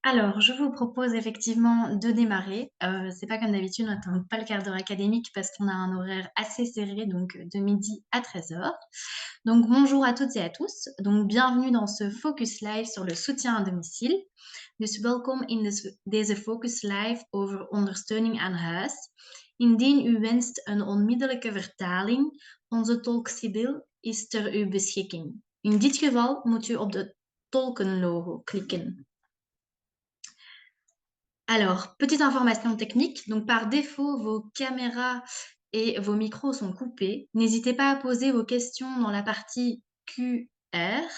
Alors, je vous propose effectivement de démarrer. C'est pas comme d'habitude, on n'attend pas le quart d'heure académique parce qu'on a un horaire assez serré, donc de midi à 13h. Donc bonjour à toutes et à tous. Donc bienvenue dans ce focus live sur le soutien à domicile. Dus welkom in deze focus live over ondersteuning aan huis. Indien u wenst een onmiddellijke vertaling, onze tolk Sibyl is ter uw beschikking. In dit geval moet u op de tolkenlogo klikken. Alors, petite information technique, donc par défaut, vos caméras et vos micros sont coupés. N'hésitez pas à poser vos questions dans la partie QR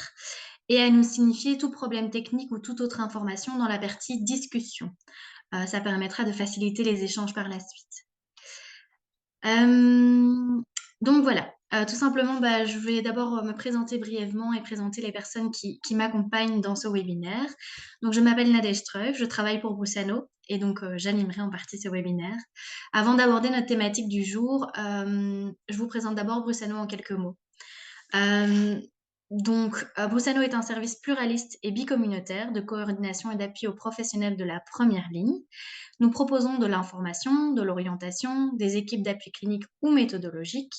et à nous signifier tout problème technique ou toute autre information dans la partie discussion. Ça permettra de faciliter les échanges par la suite. Donc voilà, tout simplement, je vais d'abord me présenter brièvement et présenter les personnes qui m'accompagnent dans ce webinaire. Donc, je m'appelle Nadège Struyf, je travaille pour Boussano et donc j'animerai en partie ce webinaire. Avant d'aborder notre thématique du jour, je vous présente d'abord Boussano en quelques mots. Boussano est un service pluraliste et bicommunautaire de coordination et d'appui aux professionnels de la première ligne. Nous proposons de l'information, de l'orientation, des équipes d'appui clinique ou méthodologique,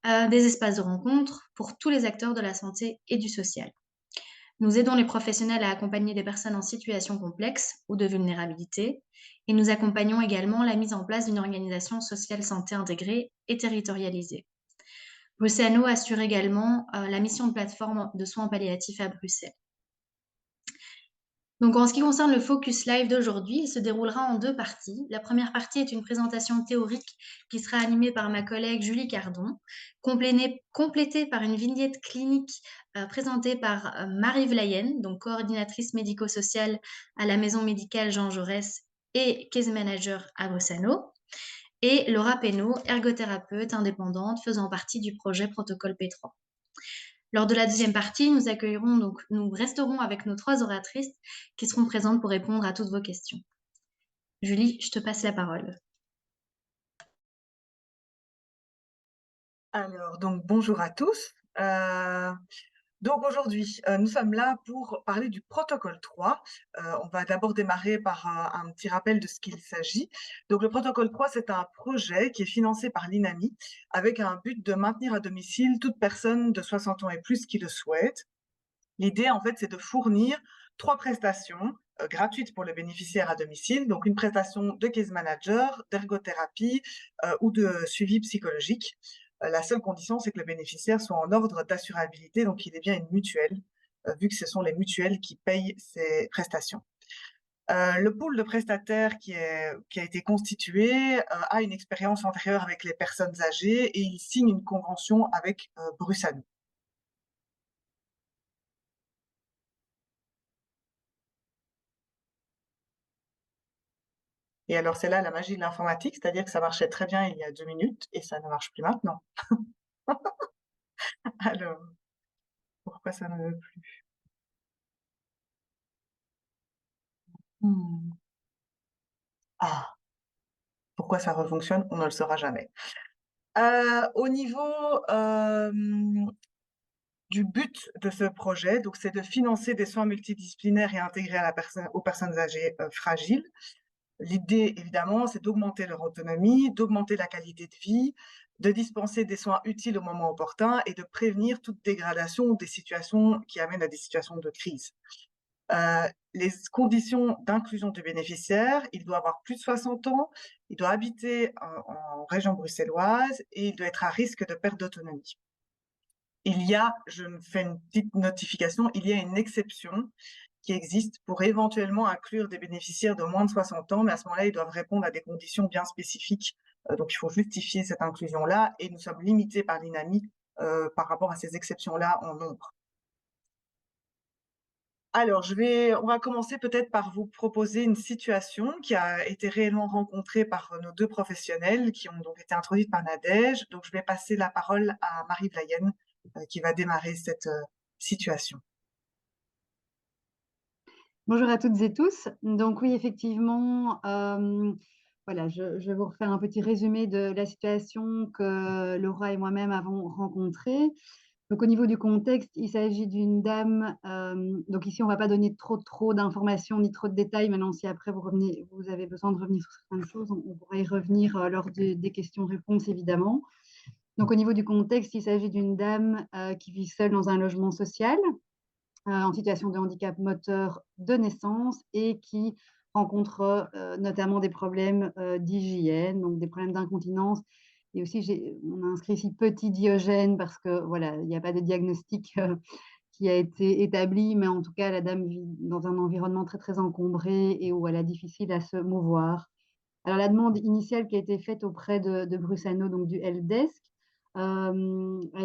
des espaces de rencontre pour tous les acteurs de la santé et du social. Nous aidons les professionnels à accompagner des personnes en situation complexe ou de vulnérabilité et nous accompagnons également la mise en place d'une organisation sociale santé intégrée et territorialisée. Brucano assure également la mission de plateforme de soins palliatifs à Bruxelles. Donc, en ce qui concerne le Focus Live d'aujourd'hui, il se déroulera en deux parties. La première partie est une présentation théorique qui sera animée par ma collègue Julie Cardon, complétée par une vignette clinique présentée par Marie Vlayen, donc coordinatrice médico-sociale à la maison médicale Jean Jaurès et case manager à Bossano, et Laura Pénaud, ergothérapeute indépendante faisant partie du projet Protocole P3. Lors de la deuxième partie, nous resterons avec nos trois oratrices qui seront présentes pour répondre à toutes vos questions. Julie, je te passe la parole. Alors, donc bonjour à tous. Donc aujourd'hui, nous sommes là pour parler du protocole 3. On va d'abord démarrer par un petit rappel de ce qu'il s'agit. Donc le protocole 3, c'est un projet qui est financé par l'INAMI avec un but de maintenir à domicile toute personne de 60 ans et plus qui le souhaite. L'idée, en fait, c'est de fournir 3 prestations gratuites pour le bénéficiaire à domicile, donc une prestation de case manager, d'ergothérapie ou de suivi psychologique. La seule condition, c'est que le bénéficiaire soit en ordre d'assurabilité, donc il est bien une mutuelle, vu que ce sont les mutuelles qui payent ces prestations. Le pool de prestataires qui a été constitué a une expérience antérieure avec les personnes âgées et il signe une convention avec Bruxelles. Et alors, c'est là la magie de l'informatique, c'est-à-dire que ça marchait très bien il y a 2 minutes et ça ne marche plus maintenant. Alors, pourquoi ça ne veut plus? Mmh. Ah, pourquoi ça refonctionne? On ne le saura jamais. Au niveau, du but de ce projet, donc c'est de financer des soins multidisciplinaires et intégrés aux personnes âgées, fragiles. L'idée, évidemment, c'est d'augmenter leur autonomie, d'augmenter la qualité de vie, de dispenser des soins utiles au moment opportun et de prévenir toute dégradation des situations qui amènent à des situations de crise. Les conditions d'inclusion du bénéficiaire, il doit avoir plus de 60 ans, il doit habiter en région bruxelloise et il doit être à risque de perte d'autonomie. Je me fais une petite notification, il y a une exception qui existe pour éventuellement inclure des bénéficiaires de moins de 60 ans, mais à ce moment-là, ils doivent répondre à des conditions bien spécifiques. Donc, il faut justifier cette inclusion-là et nous sommes limités par l'INAMI par rapport à ces exceptions-là en nombre. Alors, on va commencer peut-être par vous proposer une situation qui a été réellement rencontrée par nos deux professionnels qui ont donc été introduites par Nadège. Donc, je vais passer la parole à Marie Vlayen qui va démarrer cette situation. Bonjour à toutes et tous. Donc oui, effectivement, voilà, je vais vous refaire un petit résumé de la situation que Laura et moi-même avons rencontrée. Donc au niveau du contexte, il s'agit d'une dame, donc ici on va pas donner trop d'informations ni trop de détails. Maintenant, si après vous avez besoin de revenir sur certaines choses, on pourra y revenir, lors des questions-réponses évidemment. Donc au niveau du contexte, il s'agit d'une dame, qui vit seule dans un logement social, en situation de handicap moteur de naissance et qui rencontre, notamment des problèmes, d'hygiène, donc des problèmes d'incontinence et aussi on a inscrit ici petit Diogène parce que voilà, il n'y a pas de diagnostic, qui a été établi, mais en tout cas la dame vit dans un environnement très encombré et où elle a difficile à se mouvoir. Alors la demande initiale qui a été faite auprès de Brusano, donc du helpdesk, a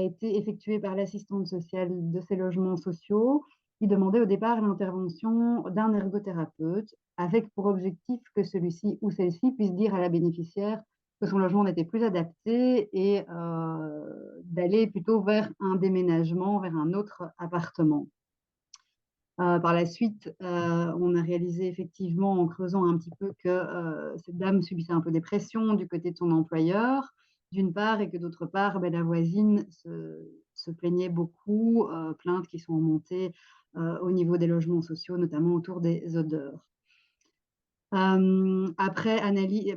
été effectuée par l'assistante sociale de ces logements sociaux, qui demandait au départ l'intervention d'un ergothérapeute, avec pour objectif que celui-ci ou celle-ci puisse dire à la bénéficiaire que son logement n'était plus adapté et d'aller plutôt vers un déménagement, vers un autre appartement. Par la suite, on a réalisé effectivement en creusant un petit peu que, cette dame subissait un peu des pressions du côté de son employeur, d'une part et que d'autre part, la voisine se plaignait beaucoup, plaintes qui sont remontées, au niveau des logements sociaux, notamment autour des odeurs. Après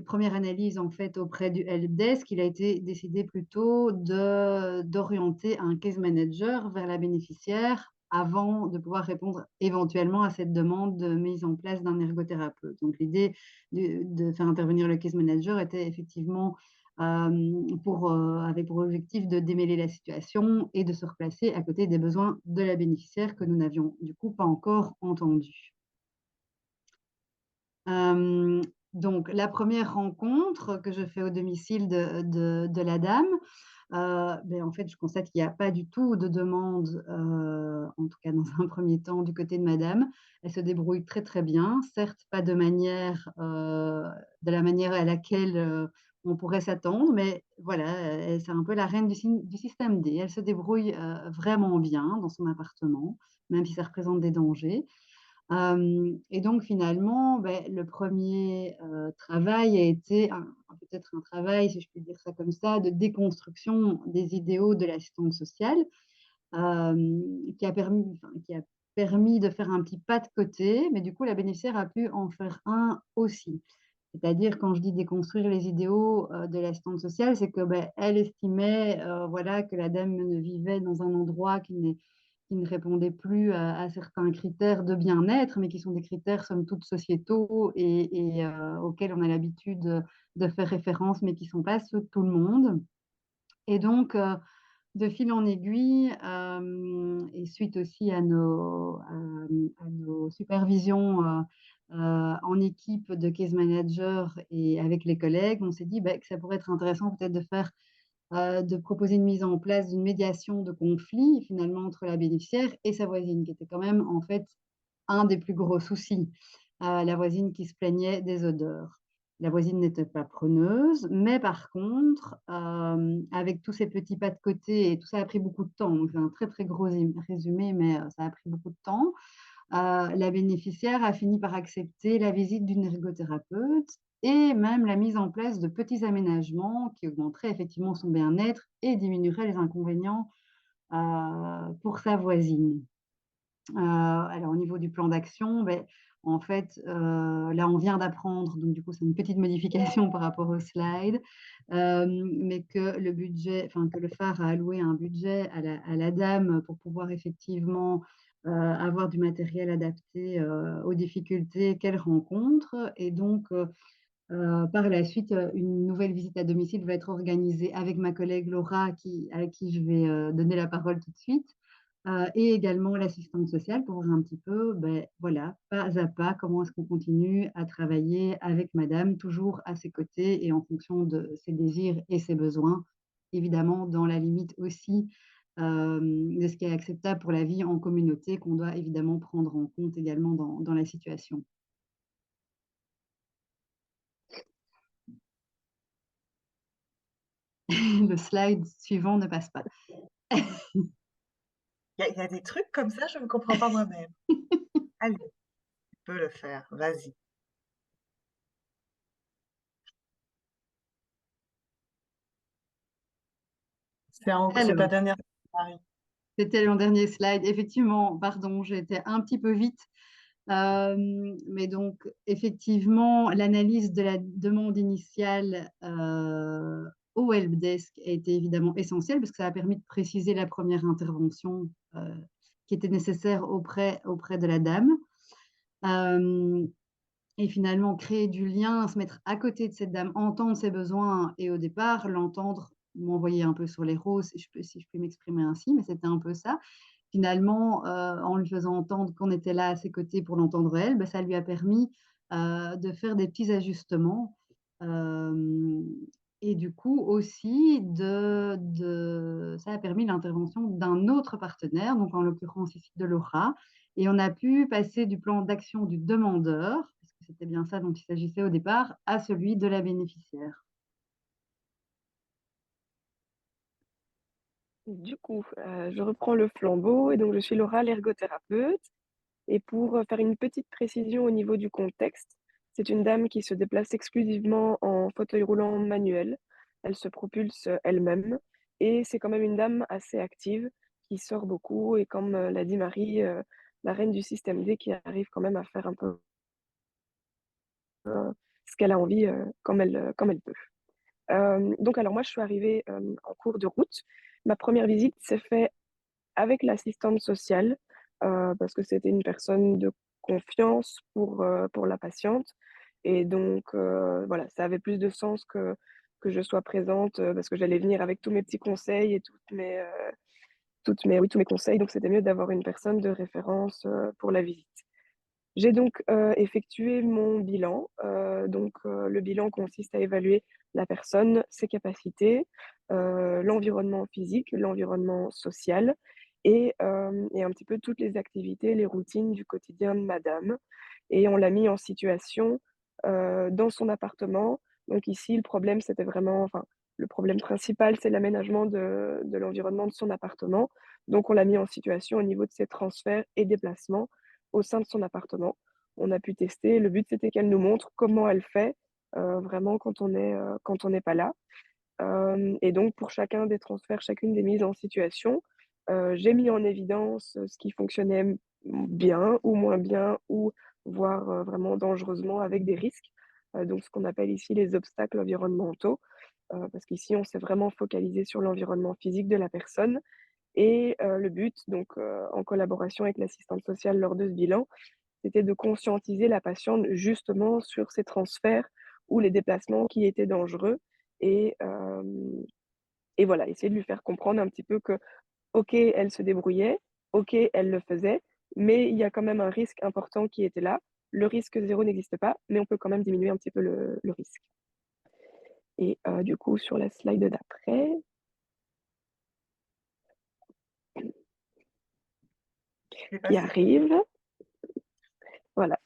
première analyse en fait auprès du helpdesk, il a été décidé plutôt d'orienter un case manager vers la bénéficiaire avant de pouvoir répondre éventuellement à cette demande de mise en place d'un ergothérapeute. Donc l'idée de faire intervenir le case manager était effectivement, avait pour objectif de démêler la situation et de se replacer à côté des besoins de la bénéficiaire que nous n'avions du coup pas encore entendus. Hem, donc la première rencontre que je fais au domicile de la dame, en fait, je constate qu'il y a pas du tout de demande, en tout cas dans un premier temps du côté de madame. Elle se débrouille très bien, certes pas de la manière à laquelle, on pourrait s'attendre, mais voilà, c'est un peu la reine du système D. Elle se débrouille, vraiment bien dans son appartement, même si ça représente des dangers. Et donc finalement, le premier travail a été peut-être un travail, si je puis dire ça comme ça, de déconstruction des idéaux de l'assistante sociale, qui a permis de faire un petit pas de côté, mais du coup la bénéficiaire a pu en faire un aussi. C'est-à-dire quand je dis déconstruire les idéaux, de l'assistante sociale, c'est que, elle estimait, voilà, que la dame ne vivait dans un endroit qui ne répondait plus à certains critères de bien-être, mais qui sont des critères somme toute sociétaux et auxquels on a l'habitude de faire référence, mais qui ne sont pas ceux de tout le monde. Et donc, de fil en aiguille, et suite aussi à nos supervisions, en équipe de case manager et avec les collègues, on s'est dit, que ça pourrait être intéressant peut-être de proposer une mise en place d'une médiation de conflit finalement entre la bénéficiaire et sa voisine, qui était quand même en fait un des plus gros soucis. La voisine qui se plaignait des odeurs. La voisine n'était pas preneuse, mais par contre, avec tous ces petits pas de côté et tout ça a pris beaucoup de temps, donc c'est un très gros résumé, mais ça a pris beaucoup de temps. La bénéficiaire a fini par accepter la visite d'une ergothérapeute et même la mise en place de petits aménagements qui augmenteraient effectivement son bien-être et diminueraient les inconvénients, pour sa voisine. Alors au niveau du plan d'action, en fait, là on vient d'apprendre, donc du coup c'est une petite modification par rapport au slide, mais que que le phare a alloué un budget à la dame pour pouvoir effectivement, avoir du matériel adapté, aux difficultés qu'elle rencontre et donc, par la suite, une nouvelle visite à domicile va être organisée avec ma collègue Laura à qui je vais, donner la parole tout de suite, et également l'assistante sociale pour voir un petit peu, voilà, pas à pas, comment est-ce qu'on continue à travailler avec madame, toujours à ses côtés et en fonction de ses désirs et ses besoins, évidemment dans la limite aussi, de ce qui est acceptable pour la vie en communauté qu'on doit évidemment prendre en compte également dans la situation. Le slide suivant ne passe pas. Il y a des trucs comme ça, je ne comprends pas moi-même. Allez, tu peux le faire, vas-y. C'est ta Alors dernière Marie. C'était mon dernier slide. Effectivement, pardon, j'ai été un petit peu vite. Mais donc effectivement, l'analyse de la demande initiale, au helpdesk a été évidemment essentielle parce que ça a permis de préciser la première intervention, qui était nécessaire auprès de la dame. Hem Et finalement créer du lien, se mettre à côté de cette dame, entendre ses besoins et au départ l'entendre m'envoyer un peu sur les roses, si je peux m'exprimer ainsi, mais c'était un peu ça. Finalement, en lui faisant entendre qu'on était là à ses côtés pour l'entendre elle, bah, ça lui a permis, de faire des petits ajustements, hem et du coup aussi ça a permis l'intervention d'un autre partenaire, donc en l'occurrence ici de Laura, et on a pu passer du plan d'action du demandeur, parce que c'était bien ça dont il s'agissait au départ, à celui de la bénéficiaire. Du coup, je reprends le flambeau et donc je suis Laura, l'ergothérapeute. Et pour, faire une petite précision au niveau du contexte, c'est une dame qui se déplace exclusivement en fauteuil roulant manuel. Elle se propulse, elle-même et c'est quand même une dame assez active qui sort beaucoup et comme, l'a dit Marie, la reine du système D qui arrive quand même à faire un peu, ce qu'elle a envie, comme elle peut. Donc alors moi je suis arrivée, en cours de route. Ma première visite s'est faite avec l'assistante sociale, parce que c'était une personne de confiance pour la patiente et donc voilà, ça avait plus de sens que je sois présente, parce que j'allais venir avec tous mes petits conseils et tous mes conseils, donc c'était mieux d'avoir une personne de référence, pour la visite. J'ai donc, effectué mon bilan, le bilan consiste à évaluer la personne, ses capacités, l'environnement physique, l'environnement social et un petit peu toutes les activités, les routines du quotidien de madame et on l'a mis en situation, dans son appartement. Donc ici, le problème, c'était vraiment enfin, le problème principal, c'est l'aménagement de l'environnement de son appartement. Donc on l'a mis en situation au niveau de ses transferts et déplacements au sein de son appartement. On a pu tester. Le but, c'était qu'elle nous montre comment elle fait, vraiment quand on n'est pas là. Et donc pour chacun des transferts, chacune des mises en situation, j'ai mis en évidence, ce qui fonctionnait bien ou moins bien ou voire, vraiment dangereusement avec des risques. Donc ce qu'on appelle ici les obstacles environnementaux, parce qu'ici on s'est vraiment focalisé sur l'environnement physique de la personne et le but donc, en collaboration avec l'assistante sociale lors de ce bilan, c'était de conscientiser la patiente justement sur ces transferts ou les déplacements qui étaient dangereux et et voilà, essayer de lui faire comprendre un petit peu que, OK, elle se débrouillait, OK, elle le faisait, mais il y a quand même un risque important qui était là. Le risque zéro n'existe pas, mais on peut quand même diminuer un petit peu le risque et du coup, sur la slide d'après C'est qui passé. arrive, voilà.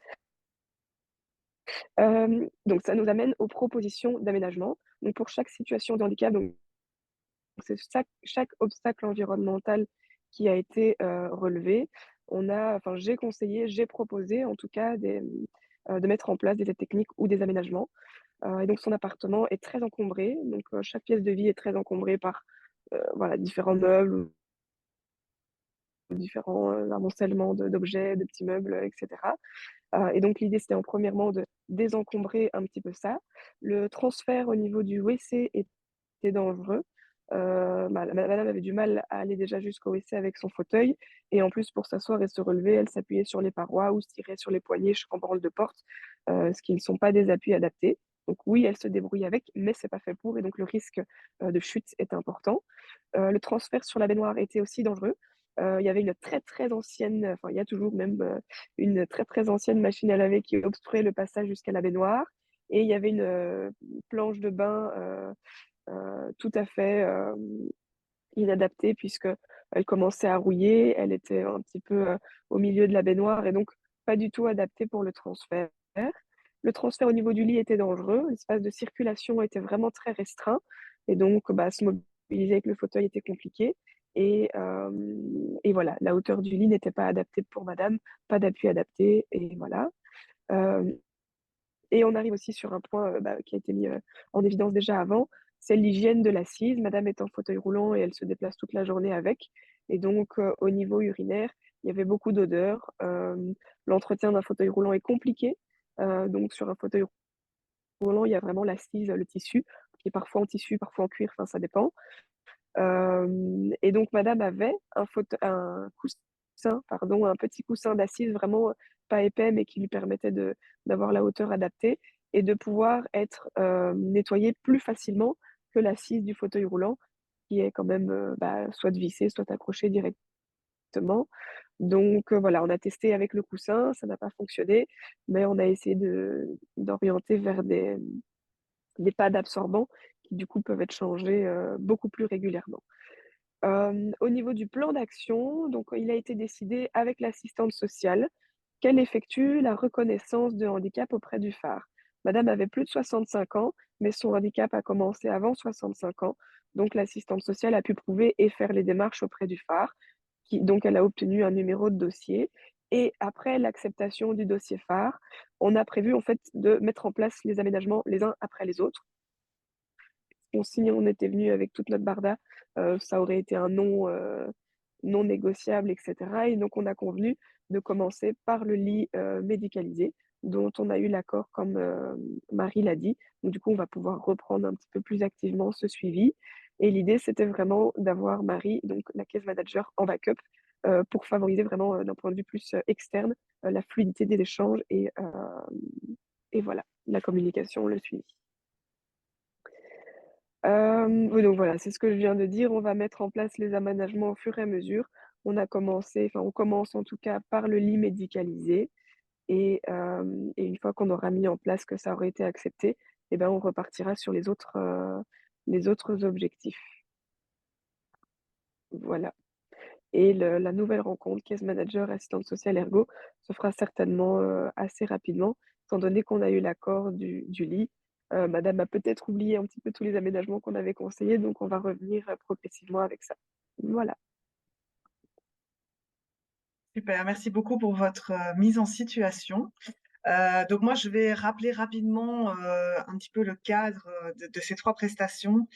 Donc ça nous amène aux propositions d'aménagement. Donc pour chaque situation de handicap, donc c'est chaque obstacle environnemental qui a été, relevé. J'ai conseillé, j'ai proposé en tout cas de mettre en place des aides techniques ou des aménagements. Et donc son appartement est très encombré, donc chaque pièce de vie est très encombrée par, voilà, différents meubles ou différents, amoncellements d'objets, de petits meubles, et cetera. Et donc l'idée, c'était en premièrement de désencombrer un petit peu ça. Le transfert au niveau du WC était dangereux. Madame avait du mal à aller déjà jusqu'au WC avec son fauteuil et en plus pour s'asseoir et se relever, elle s'appuyait sur les parois ou se tirait sur les poignets en branle de porte, ce qui ne sont pas des appuis adaptés. Donc oui, elle se débrouille avec, mais c'est pas fait pour et donc le risque, de chute est important. Le transfert sur la baignoire était aussi dangereux. Il y avait une très, très ancienne, enfin il y a toujours même, une très, très ancienne machine à laver qui obstruait le passage jusqu'à la baignoire et il y avait une, planche de bain, tout à fait, inadaptée puisqu'elle commençait à rouiller, elle était un petit peu, au milieu de la baignoire et donc pas du tout adaptée pour le transfert. Le transfert au niveau du lit était dangereux, l'espace de circulation était vraiment très restreint et donc bah, se mobiliser avec le fauteuil était compliqué et voilà, la hauteur du lit n'était pas adaptée pour madame, pas d'appui adapté et voilà. Hem et on arrive aussi sur un point, qui a été mis, en évidence déjà avant, c'est l'hygiène de l'assise. Madame est en fauteuil roulant et elle se déplace toute la journée avec Et donc, au niveau urinaire, il y avait beaucoup d'odeurs. L'entretien d'un fauteuil roulant est compliqué. Donc sur un fauteuil roulant, il y a vraiment l'assise, le tissu, qui est parfois en tissu, parfois en cuir, enfin ça dépend. Et donc madame avait un coussin, pardon, un petit coussin d'assise vraiment, pas épais, mais qui lui permettait d'avoir la hauteur adaptée et de pouvoir être, nettoyée plus facilement que l'assise du fauteuil roulant qui est quand même, soit vissée, soit accrochée directement. Donc, voilà, on a testé avec le coussin, ça n'a pas fonctionné, mais on a essayé d'orienter vers des pads absorbants qui du coup peuvent être changés, beaucoup plus régulièrement. Au niveau du plan d'action, donc il a été décidé avec l'assistante sociale qu'elle effectue la reconnaissance de handicap auprès du phare. Madame avait plus de 65 ans, mais son handicap a commencé avant 65 ans, donc l'assistante sociale a pu prouver et faire les démarches auprès du phare, donc elle a obtenu un numéro de dossier et après l'acceptation du dossier phare, on a prévu en fait de mettre en place les aménagements les uns après les autres. Si on était venu avec toute notre barda, ça aurait été un non, non négociable et cetera et donc on a convenu de commencer par le lit, médicalisé dont on a eu l'accord comme, Marie l'a dit. Donc du coup, on va pouvoir reprendre un petit peu plus activement ce suivi et l'idée, c'était vraiment d'avoir Marie, donc la case manager en backup, pour favoriser vraiment, d'un point de vue plus, externe, la fluidité des échanges et voilà, la communication, le suivi. Oui, donc voilà, c'est ce que je viens de dire. On va mettre en place les aménagements au fur et à mesure. On commence en tout cas par le lit médicalisé et une fois qu'on aura mis en place que ça aurait été accepté et ben, on repartira sur les autres objectifs. Voilà et la nouvelle rencontre case manager, assistante sociale, ergo se fera certainement, assez rapidement étant donné qu'on a eu l'accord du lit. Madame a peut-être oublié un petit peu tous les aménagements qu'on avait conseillés, donc on va revenir, progressivement avec ça. Voilà. Super, merci beaucoup pour votre mise en situation. Donc moi, je vais rappeler rapidement un petit peu le cadre de ces trois prestations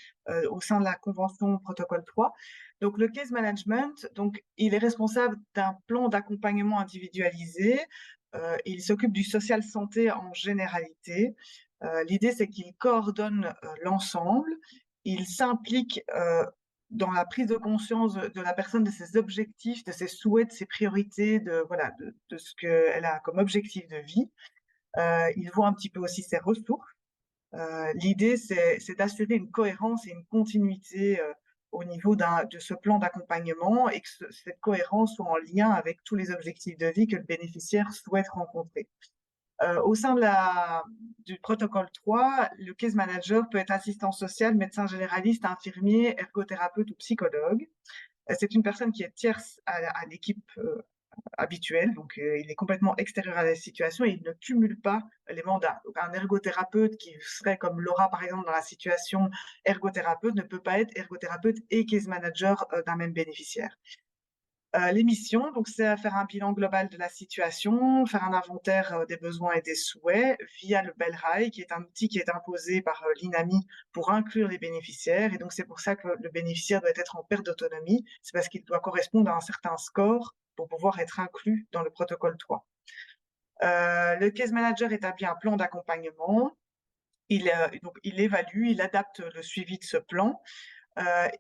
au sein de la convention protocole 3. Donc le case management, donc il est responsable d'un plan d'accompagnement individualisé. Il s'occupe du social santé en généralité. L'idée, c'est qu'il coordonne l'ensemble. Il s'implique dans la prise de conscience de la personne, de ses objectifs, de ses souhaits, de ses priorités, de ce qu'elle a comme objectif de vie. Il voit un petit peu aussi ses ressources. L'idée, c'est d'assurer une cohérence et une continuité au niveau de ce plan d'accompagnement et que cette cohérence soit en lien avec tous les objectifs de vie que le bénéficiaire souhaite rencontrer. Au sein du protocole 3, le case manager peut être assistant social, médecin généraliste, infirmier, ergothérapeute ou psychologue. C'est une personne qui est tierce à l'équipe habituel, donc il est complètement extérieur à la situation et il ne cumule pas les mandats. Donc un ergothérapeute qui serait comme Laura par exemple dans la situation ergothérapeute ne peut pas être ergothérapeute et case manager d'un même bénéficiaire. Les missions, donc c'est faire un bilan global de la situation, faire un inventaire des besoins et des souhaits via le BELRAI, qui est un outil qui est imposé par l'INAMI pour inclure les bénéficiaires. Et donc c'est pour ça que le bénéficiaire doit être en perte d'autonomie. C'est parce qu'il doit correspondre à un certain score pour pouvoir être inclus dans le protocole 3. Le case manager établit un plan d'accompagnement. Donc il évalue, il adapte le suivi de ce plan.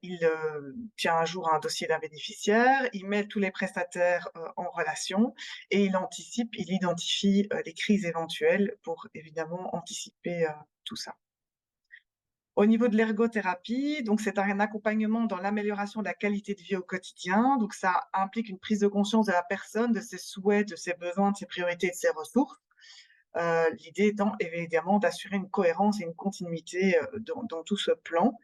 Il tient à jour un dossier d'un bénéficiaire, il met tous les prestataires en relation et il identifie les crises éventuelles pour évidemment anticiper tout ça. Au niveau de l'ergothérapie, donc c'est un accompagnement dans l'amélioration de la qualité de vie au quotidien. Donc ça implique une prise de conscience de la personne, de ses souhaits, de ses besoins, de ses priorités et de ses ressources. L'idée étant évidemment d'assurer une cohérence et une continuité dans tout ce plan.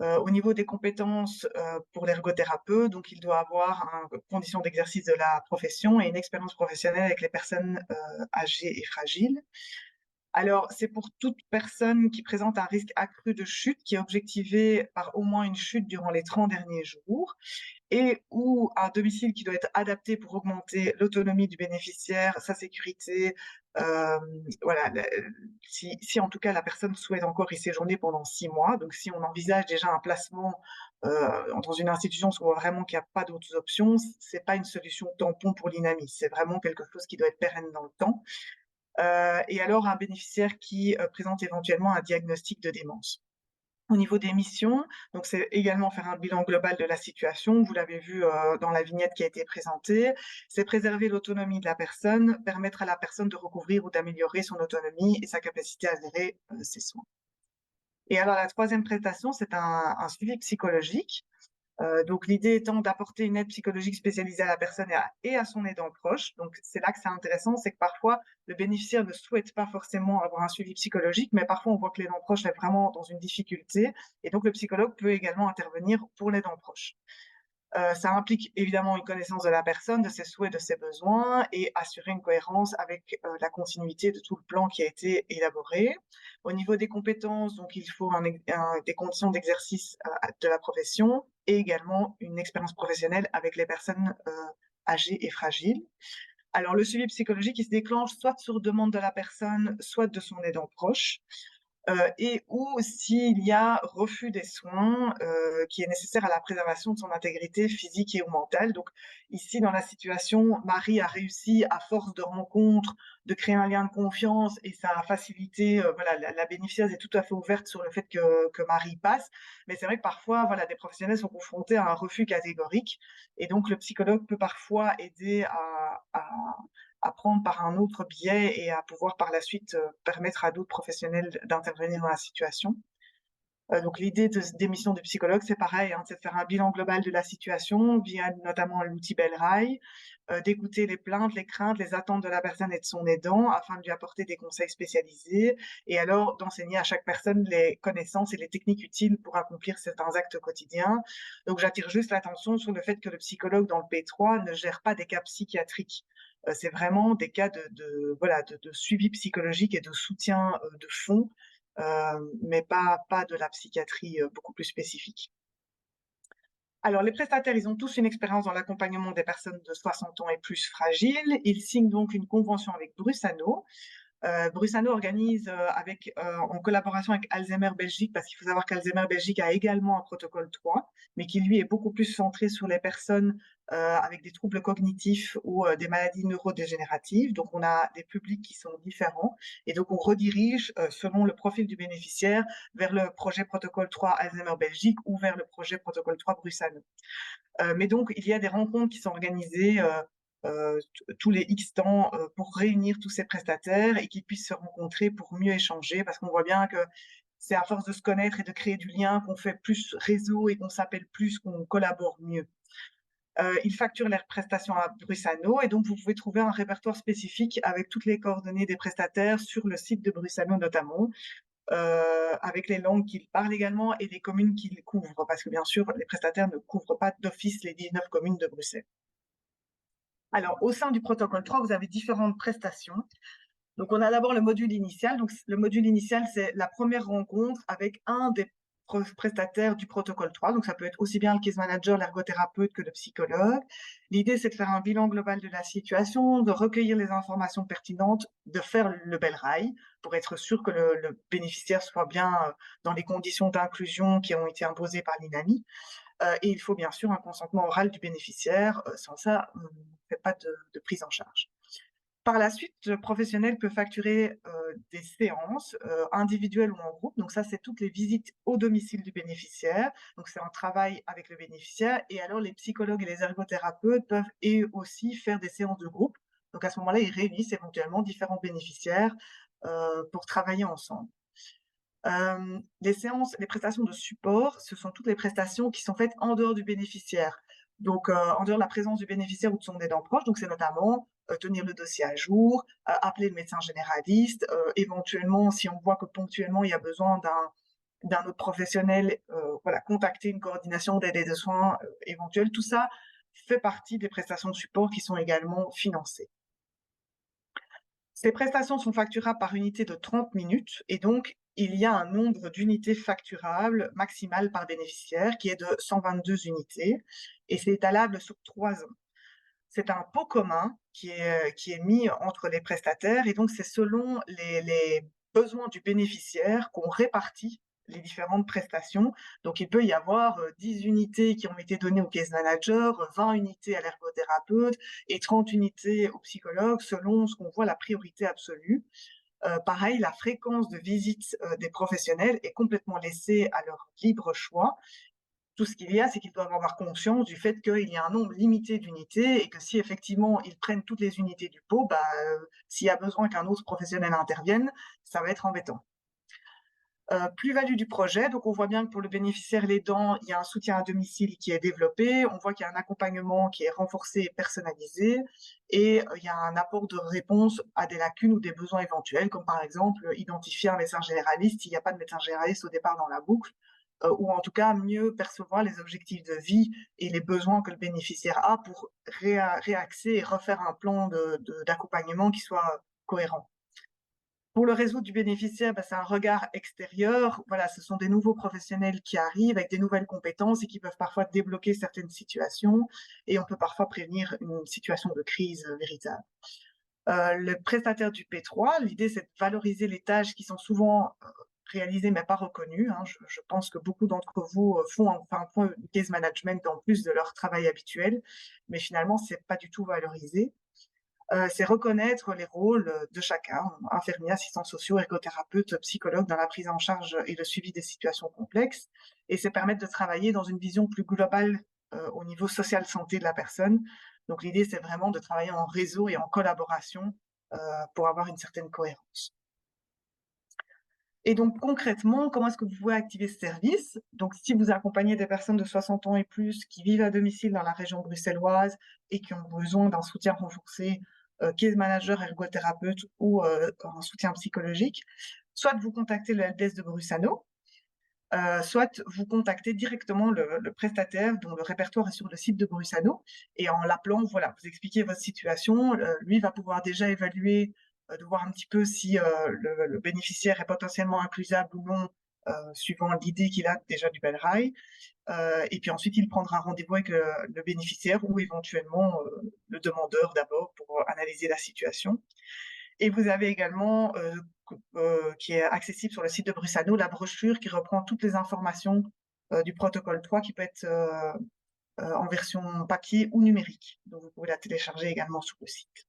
Au niveau des compétences pour l'ergothérapeute, donc il doit avoir une condition d'exercice de la profession et une expérience professionnelle avec les personnes âgées et fragiles. Alors, c'est pour toute personne qui présente un risque accru de chute, qui est objectivé par au moins une chute durant les 30 derniers jours, et ou un domicile qui doit être adapté pour augmenter l'autonomie du bénéficiaire, sa sécurité. Voilà, si en tout cas la personne souhaite encore y séjourner pendant 6 mois, donc si on envisage déjà un placement dans une institution, on voit vraiment qu'il n'y a pas d'autres options, c'est pas une solution tampon pour l'INAMI, c'est vraiment quelque chose qui doit être pérenne dans le temps. Et alors un bénéficiaire qui présente éventuellement un diagnostic de démence. Au niveau des missions, donc c'est également faire un bilan global de la situation, vous l'avez vu dans la vignette qui a été présentée, c'est préserver l'autonomie de la personne, permettre à la personne de recouvrir ou d'améliorer son autonomie et sa capacité à gérer ses soins. Et alors la troisième prestation, c'est un suivi psychologique. Donc l'idée étant d'apporter une aide psychologique spécialisée à la personne et à son aidant proche. Donc c'est là que c'est intéressant, c'est que parfois le bénéficiaire ne souhaite pas forcément avoir un suivi psychologique, mais parfois on voit que l'aidant proche est vraiment dans une difficulté, et donc le psychologue peut également intervenir pour l'aidant proche. Ça implique évidemment une connaissance de la personne, de ses souhaits, de ses besoins, et assurer une cohérence avec la continuité de tout le plan qui a été élaboré. Au niveau des compétences, donc il faut des conditions d'exercice de la profession et également une expérience professionnelle avec les personnes âgées et fragiles. Alors le suivi psychologique, il se déclenche soit sur demande de la personne, soit de son aidant proche. Et ou s'il y a refus des soins qui est nécessaire à la préservation de son intégrité physique et ou mentale. Donc ici, dans la situation, Marie a réussi, à force de rencontres, de créer un lien de confiance, et ça a facilité, voilà, la bénéficiaire est tout à fait ouverte sur le fait que Marie passe. Mais c'est vrai que parfois, voilà, des professionnels sont confrontés à un refus catégorique, et donc le psychologue peut parfois aider à prendre par un autre biais et à pouvoir par la suite permettre à d'autres professionnels d'intervenir dans la situation. Donc l'idée des missions de psychologue, c'est pareil, hein, c'est de faire un bilan global de la situation via notamment l'outil Bellrail, d'écouter les plaintes, les craintes, les attentes de la personne et de son aidant afin de lui apporter des conseils spécialisés, et alors d'enseigner à chaque personne les connaissances et les techniques utiles pour accomplir certains actes quotidiens. Donc j'attire juste l'attention sur le fait que le psychologue dans le P3 ne gère pas des cas psychiatriques. C'est vraiment des cas voilà, de suivi psychologique et de soutien de fond, mais pas de la psychiatrie beaucoup plus spécifique. Alors, les prestataires, ils ont tous une expérience dans l'accompagnement des personnes de 60 ans et plus fragiles. Ils signent donc une convention avec Brusano. Brusano organise en collaboration avec Alzheimer Belgique, parce qu'il faut savoir qu'Alzheimer Belgique a également un protocole 3, mais qui lui est beaucoup plus centré sur les personnes avec des troubles cognitifs ou des maladies neurodégénératives. Donc on a des publics qui sont différents, et donc on redirige selon le profil du bénéficiaire vers le projet protocole 3 Alzheimer Belgique ou vers le projet protocole 3 Brusano. Mais donc il y a des rencontres qui sont organisées tous les X temps pour réunir tous ces prestataires et qu'ils puissent se rencontrer pour mieux échanger, parce qu'on voit bien que c'est à force de se connaître et de créer du lien qu'on fait plus réseau et qu'on s'appelle plus, qu'on collabore mieux. Ils facturent leurs prestations à Brusano, et donc vous pouvez trouver un répertoire spécifique avec toutes les coordonnées des prestataires sur le site de Brusano notamment, avec les langues qu'ils parlent également et les communes qu'ils couvrent, parce que bien sûr les prestataires ne couvrent pas d'office les 19 communes de Bruxelles. Alors, au sein du protocole 3, vous avez différentes prestations. Donc, on a d'abord le module initial. Donc, le module initial, c'est la première rencontre avec un des prestataires du protocole 3. Donc, ça peut être aussi bien le case manager, l'ergothérapeute que le psychologue. L'idée, c'est de faire un bilan global de la situation, de recueillir les informations pertinentes, de faire le Bellrail pour être sûr que le bénéficiaire soit bien dans les conditions d'inclusion qui ont été imposées par l'INAMI. Et il faut bien sûr un consentement oral du bénéficiaire. Sans ça, on ne fait pas de prise en charge. Par la suite, le professionnel peut facturer des séances individuelles ou en groupe. Donc ça, c'est toutes les visites au domicile du bénéficiaire. Donc c'est un travail avec le bénéficiaire. Et alors, les psychologues et les ergothérapeutes peuvent eux aussi faire des séances de groupe. Donc à ce moment-là, ils réunissent éventuellement différents bénéficiaires pour travailler ensemble. Les prestations de support, ce sont toutes les prestations qui sont faites en dehors du bénéficiaire. Donc, en dehors de la présence du bénéficiaire ou de son aidant proche. Donc, c'est notamment tenir le dossier à jour, appeler le médecin généraliste, éventuellement, si on voit que ponctuellement il y a besoin d'un autre professionnel, voilà, contacter une coordination d'aide et de soins éventuelle. Tout ça fait partie des prestations de support qui sont également financées. Ces prestations sont facturables par unité de 30 minutes, et donc il y a un nombre d'unités facturables maximal par bénéficiaire qui est de 122 unités, et c'est étalable sur 3 ans. C'est un pot commun qui est mis entre les prestataires, et donc c'est selon les besoins du bénéficiaire qu'on répartit les différentes prestations. Donc, il peut y avoir 10 unités qui ont été données au case manager, 20 unités à l'ergothérapeute et 30 unités au psychologue, selon ce qu'on voit la priorité absolue. Pareil, la fréquence de visite des professionnels est complètement laissée à leur libre choix. Tout ce qu'il y a, c'est qu'ils doivent avoir conscience du fait qu'il y a un nombre limité d'unités et que si effectivement ils prennent toutes les unités du pot, s'il y a besoin qu'un autre professionnel intervienne, ça va être embêtant. Plus-value du projet, donc on voit bien que pour le bénéficiaire l'aidant, il y a un soutien à domicile qui est développé, on voit qu'il y a un accompagnement qui est renforcé et personnalisé, et il y a un apport de réponse à des lacunes ou des besoins éventuels, comme par exemple identifier un médecin généraliste s'il n'y a pas de médecin généraliste au départ dans la boucle, ou en tout cas mieux percevoir les objectifs de vie et les besoins que le bénéficiaire a pour réaxer et refaire un plan d'accompagnement qui soit cohérent. Pour le réseau du bénéficiaire, c'est un regard extérieur. Voilà, ce sont des nouveaux professionnels qui arrivent avec des nouvelles compétences et qui peuvent parfois débloquer certaines situations, et on peut parfois prévenir une situation de crise véritable. Le prestataire du P3, l'idée c'est de valoriser les tâches qui sont souvent réalisées mais pas reconnues. Je pense que beaucoup d'entre vous font un point de case management en plus de leur travail habituel, mais finalement c'est pas du tout valorisé. C'est reconnaître les rôles de chacun, infirmiers, assistants sociaux, ergothérapeutes, psychologues dans la prise en charge et le suivi des situations complexes. Et c'est permettre de travailler dans une vision plus globale au niveau social santé de la personne. Donc l'idée, c'est vraiment de travailler en réseau et en collaboration pour avoir une certaine cohérence. Et donc concrètement, comment est-ce que vous pouvez activer ce service? Donc si vous accompagnez des personnes de 60 ans et plus qui vivent à domicile dans la région bruxelloise et qui ont besoin d'un soutien renforcé, case manager, ergothérapeute ou un soutien psychologique, soit vous contactez le helpdesk de Brusano, soit vous contactez directement le prestataire dont le répertoire est sur le site de Brusano, et en l'appelant, voilà, vous expliquez votre situation, lui va pouvoir déjà évaluer, de voir un petit peu si le bénéficiaire est potentiellement inclusable ou non, suivant l'idée qu'il a déjà du BELRAI. Et puis ensuite, il prendra rendez-vous avec le bénéficiaire ou éventuellement le demandeur d'abord pour analyser la situation. Et vous avez également, qui est accessible sur le site de Brusano, la brochure qui reprend toutes les informations du protocole 3 qui peut être en version papier ou numérique. Donc vous pouvez la télécharger également sur le site.